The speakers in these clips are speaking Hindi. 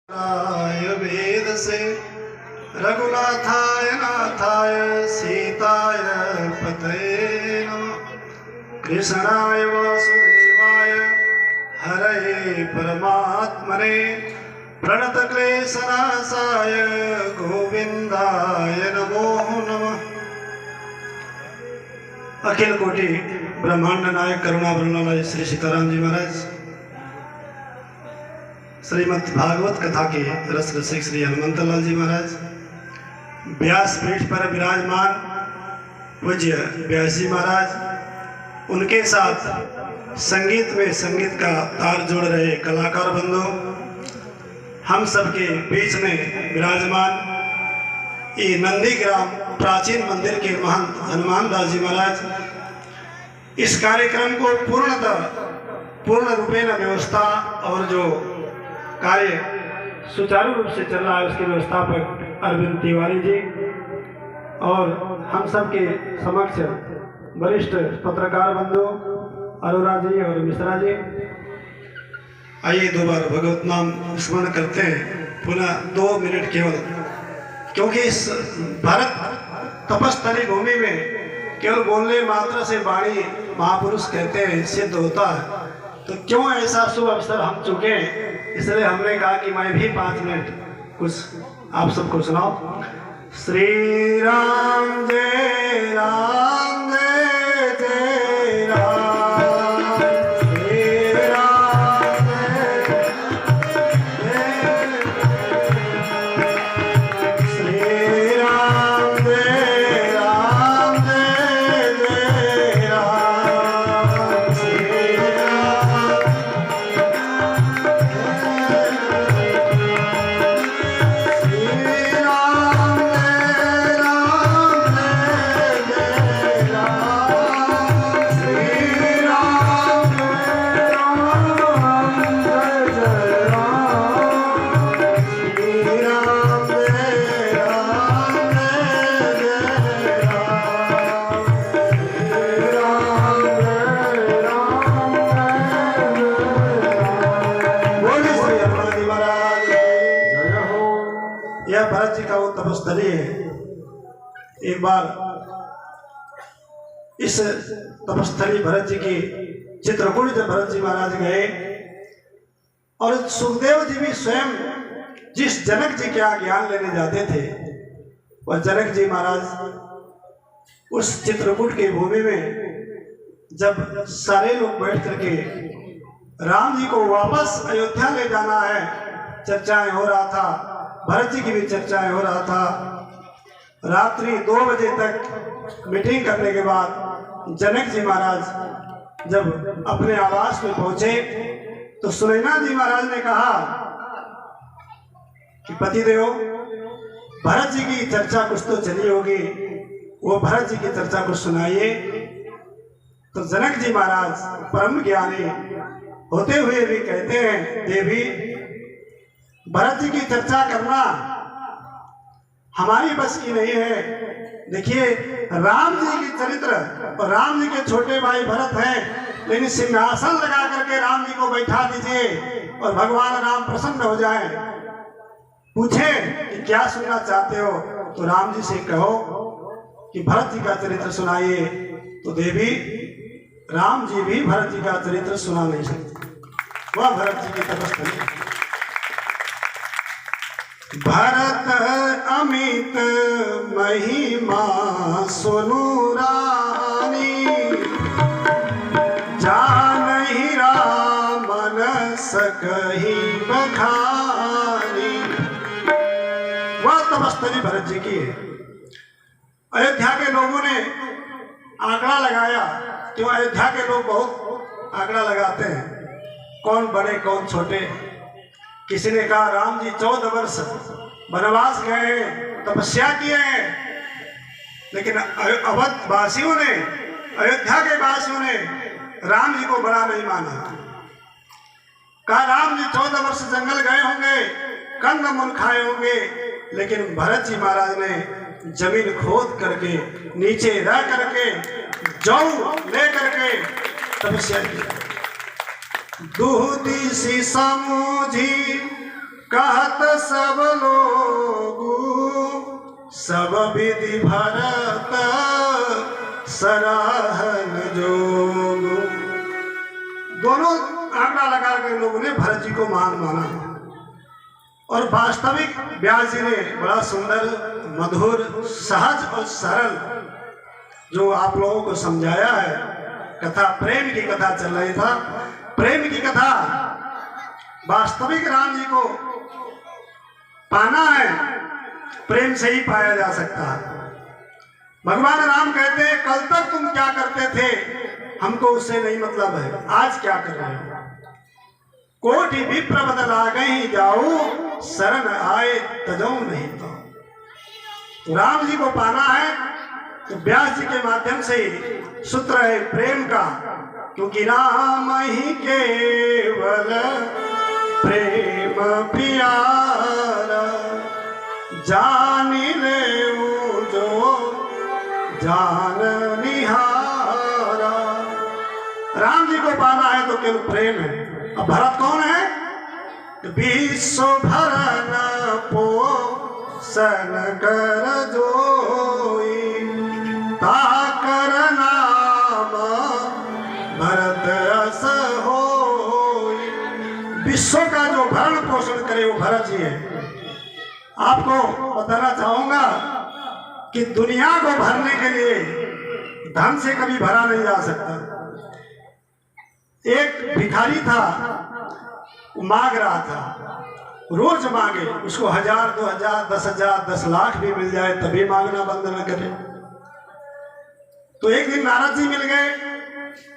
वेद से रघुनाथाय नाथाय सीताय पतये नमः। कृष्णाय वासुदेवाय हरये परमात्मने प्रणतक्लेशनाशाय गोविंदाय नमो नमः। अखिल कोटि ब्रह्मांड नायक करुणा वरुणालय श्री सीताराम जी महाराज श्रीमद् भागवत कथा के रस रसिक श्री हनुमंत लाल जी महाराज व्यास पीठ पर विराजमान पूज्य व्यास जी महाराज, उनके साथ संगीत में संगीत का तार जोड़ रहे कलाकार बंधु, हम सबके बीच में विराजमान ये नंदीग्राम प्राचीन मंदिर के महंत हनुमान दास जी महाराज, इस कार्यक्रम को पूर्ण रूपेण व्यवस्था और जो कार्य सुचारू रूप से चल रहा है उसके व्यवस्थापक अरविंद तिवारी जी और हम सब के समक्ष वरिष्ठ पत्रकार बंधु अरोरा जी और मिश्रा जी। आइए दो बार भगवत नाम स्मरण करते हैं पुनः 2 मिनट केवल, क्योंकि इस भरत तपस्थली भूमि में केवल बोलने मात्र से वाणी महापुरुष कहते हैं सिद्ध होता है, तो क्यों ऐसा शुभ अवसर हम चुके, इसलिए हमने कहा कि मैं भी 5 मिनट कुछ आप सबको सुनाओ। श्री राम जय राम जय जय राम, श्री राम श्री राम जय राम जय जय राम, श्री भरत जी का वो तपस्थली है। एक बार इस तपस्थली भरत जी की चित्रकूट जब भरत जी महाराज गए और सुखदेव जी भी स्वयं जिस जनक जी का ज्ञान लेने जाते थे, वह जनक जी महाराज उस चित्रकूट की भूमि में जब सारे लोग बैठ करके राम जी को वापस अयोध्या ले जाना है, चर्चाएं हो रहा था, भरत जी की भी चर्चाएं हो रहा था। रात्रि 2 बजे तक मीटिंग करने के बाद जनक जी महाराज जब अपने आवास में पहुंचे तो सुनैना जी महाराज ने कहा कि पतिदेव, भरत जी की चर्चा कुछ तो चली होगी, वो भरत जी की चर्चा को सुनाइए। तो जनक जी महाराज परम ज्ञानी होते हुए भी कहते हैं, देवी भरत जी की चर्चा करना हमारी बस की नहीं है। देखिए राम जी की चरित्र और राम जी के छोटे भाई भरत हैं, लेकिन सिंहासन लगा करके राम जी को बैठा दीजिए और भगवान राम प्रसन्न हो जाएं। पूछे कि क्या सुनना चाहते हो, तो राम जी से कहो कि भरत जी का चरित्र सुनाइए। तो देवी राम जी भी भरत जी का चरित्र सुना नहीं सकते, वह भरत जी की तपस्थली। भरत अमित महिमा सुनु रानी, जानहि रामन सकहि बखानी। वह तपस्थली भरत जी की है। अयोध्या के लोगों ने आंकड़ा लगाया, क्यों अयोध्या के लोग बहुत आंकड़ा लगाते हैं, कौन बड़े कौन छोटे। किसी ने कहा राम जी 14 वर्ष वनवास गए, तपस्या किए, लेकिन अवध वासियों ने, अयोध्या के वासियों ने राम जी को बड़ा नहीं माना। कहा राम जी 14 वर्ष जंगल गए होंगे, कंद मूल खाए होंगे, लेकिन भरत जी महाराज ने जमीन खोद करके नीचे रह करके जौ ले करके तपस्या की। दूधी सी समूझी कहत सब लोग सब विधि भरत सराहन जोग। दोनों आंकड़ा लगा कर लोगों ने भरत जी को महान माना और वास्तविक व्यास जी ने बड़ा सुंदर मधुर सहज और सरल जो आप लोगों को समझाया है। कथा प्रेम की कथा चल रही था, प्रेम की कथा। वास्तविक राम जी को पाना है, प्रेम से ही पाया जा सकता है। भगवान राम कहते हैं कल तक तुम क्या करते थे हमको उससे नहीं मतलब है, आज क्या कर रहे हो। कोटि विप्र बदला गई जाओ शरण आए तजो नहीं तो राम जी को पाना है तो व्यास जी के माध्यम से सूत्र है प्रेम का, क्योंकि राम ही केवल प्रेम प्यारा जान ले जो जान निहारा। राम जी को पाना है तो केवल प्रेम है। अब भरत कौन है? विश्व भरन पोषण कर जोई ताकर नाम भरत अस होई। विश्व का जो भरण पोषण करे वो भरत जी है। आपको बताना चाहूंगा कि दुनिया को भरने के लिए धन से कभी भरा नहीं जा सकता। एक भिखारी था, वो मांग रहा था, रोज मांगे, उसको 1000, 2000, 10,000, 10 लाख भी मिल जाए तभी मांगना बंद न करे। तो एक दिन नारद जी मिल गए।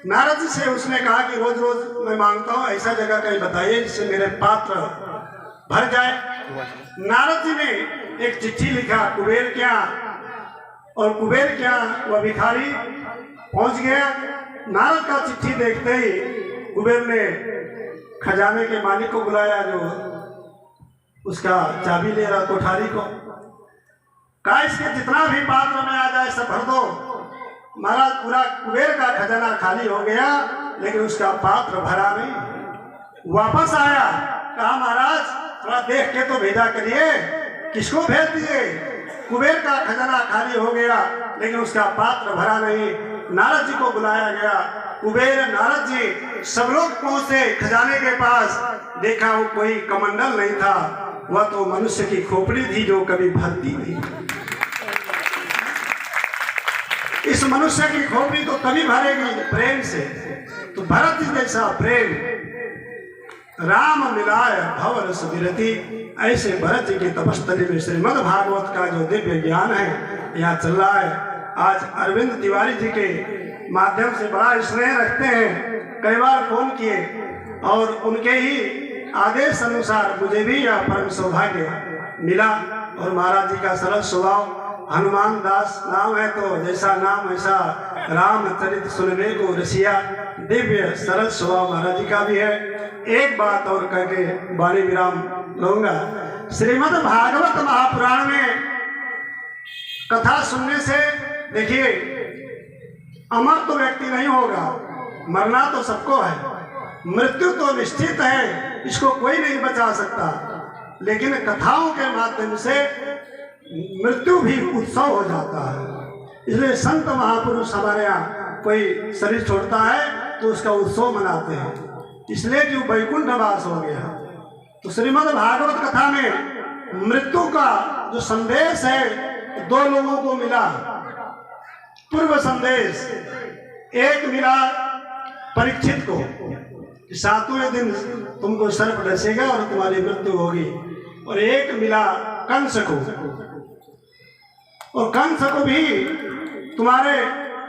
नारद जी से उसने कहा कि रोज रोज मैं मांगता हूँ, ऐसा जगह कहीं बताइए जिससे मेरे पात्र भर जाए। नारद जी ने एक चिट्ठी लिखा कुबेर के यहाँ, और कुबेर के यहाँ वह भिखारी पहुंच गया। नारद का चिट्ठी देखते ही कुबेर ने खजाने के मालिक को बुलाया, जो उसका चाबी ले रहा कोठारी को, कहा इसके जितना भी पात्र में आ जाए सब भर दो। महाराज पूरा कुबेर का खजाना खाली हो गया, लेकिन उसका पात्र भरा नहीं। वापस आया, कहा महाराज थोड़ा देख के तो भेजा करिए। किसको भेज दिए? कुबेर का खजाना खाली हो गया लेकिन उसका पात्र भरा नहीं। नारद जी को बुलाया गया। कुबेर, नारद जी सब लोग पहुंचे खजाने के पास। देखा वो कोई कमंडल नहीं था, वह तो मनुष्य की खोपड़ी थी जो कभी भरती नहीं। इस मनुष्य की खोपड़ी तो तभी भरेगी प्रेम से। तो भरत जी जैसा प्रेम राम मिलाय भव रस विरति, ऐसे भरत जी की तपस्थली में श्रीमद् भागवत का जो दिव्य ज्ञान है यहाँ चल रहा है। आज अरविंद तिवारी जी के माध्यम से बड़ा स्नेह रखते हैं। कई बार फोन किए और उनके ही आदेश अनुसार मुझे भी यह परम सौभाग्य मिला। और महाराज जी का सरल स्वभाव, हनुमान दास नाम है तो जैसा नाम वैसा रामचरित सुनने को रसिया, दिव्य सरल स्वभाव महाराज जी का भी है। एक बात और कह के वाणी विराम लूंगा। श्रीमद् भागवत महापुराण में कथा सुनने से देखिए अमर तो व्यक्ति नहीं होगा, मरना तो सबको है, मृत्यु तो निश्चित है, इसको कोई नहीं बचा सकता। लेकिन कथाओं के माध्यम से मृत्यु भी उत्सव हो जाता है। इसलिए संत महापुरुष हमारे यहाँ कोई शरीर छोड़ता है तो उसका उत्सव मनाते हैं, इसलिए कि वैकुंठवास हो गया। तो श्रीमद् भागवत कथा में मृत्यु का जो संदेश है दो लोगों को मिला। पूर्व संदेश एक मिला परीक्षित को, 7वें दिन तुमको सर्प डसेगा और तुम्हारी मृत्यु होगी। और एक मिला कंस को, और कंस को भी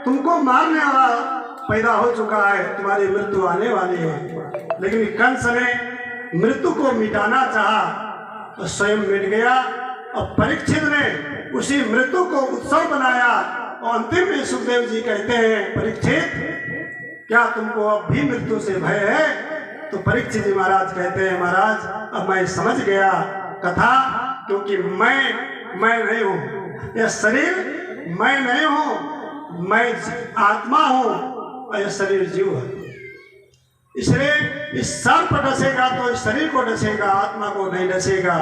तुमको मारने वाला पैदा हो चुका है, तुम्हारी मृत्यु आने वाली है। लेकिन कंस ने मृत्यु को मिटाना चाहा और स्वयं मिट गया। और परीक्षित ने उसी मृत्यु को उत्सव बनाया। और अंतिम में सुखदेव जी कहते हैं, परीक्षित क्या तुमको अब भी मृत्यु से भय है? तो परीक्षित जी महाराज कहते हैं, महाराज अब मैं समझ गया कथा, क्योंकि मैं नहीं हूँ, यह शरीर मैं नहीं हूँ, मैं आत्मा हूँ और यह शरीर जीव है। इसलिए इस सर पर डसेगा तो इस शरीर को डसेगा, आत्मा को नहीं डसेगा।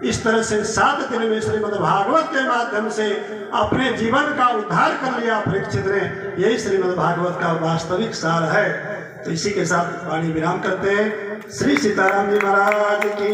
इस तरह से 7 दिन में श्रीमद् भागवत के माध्यम से अपने जीवन का उद्धार कर लिया परीक्षित ने। यही श्रीमद् भागवत का वास्तविक सार है। तो इसी के साथ वाणी विराम करते हैं। श्री सीताराम जी महाराज की।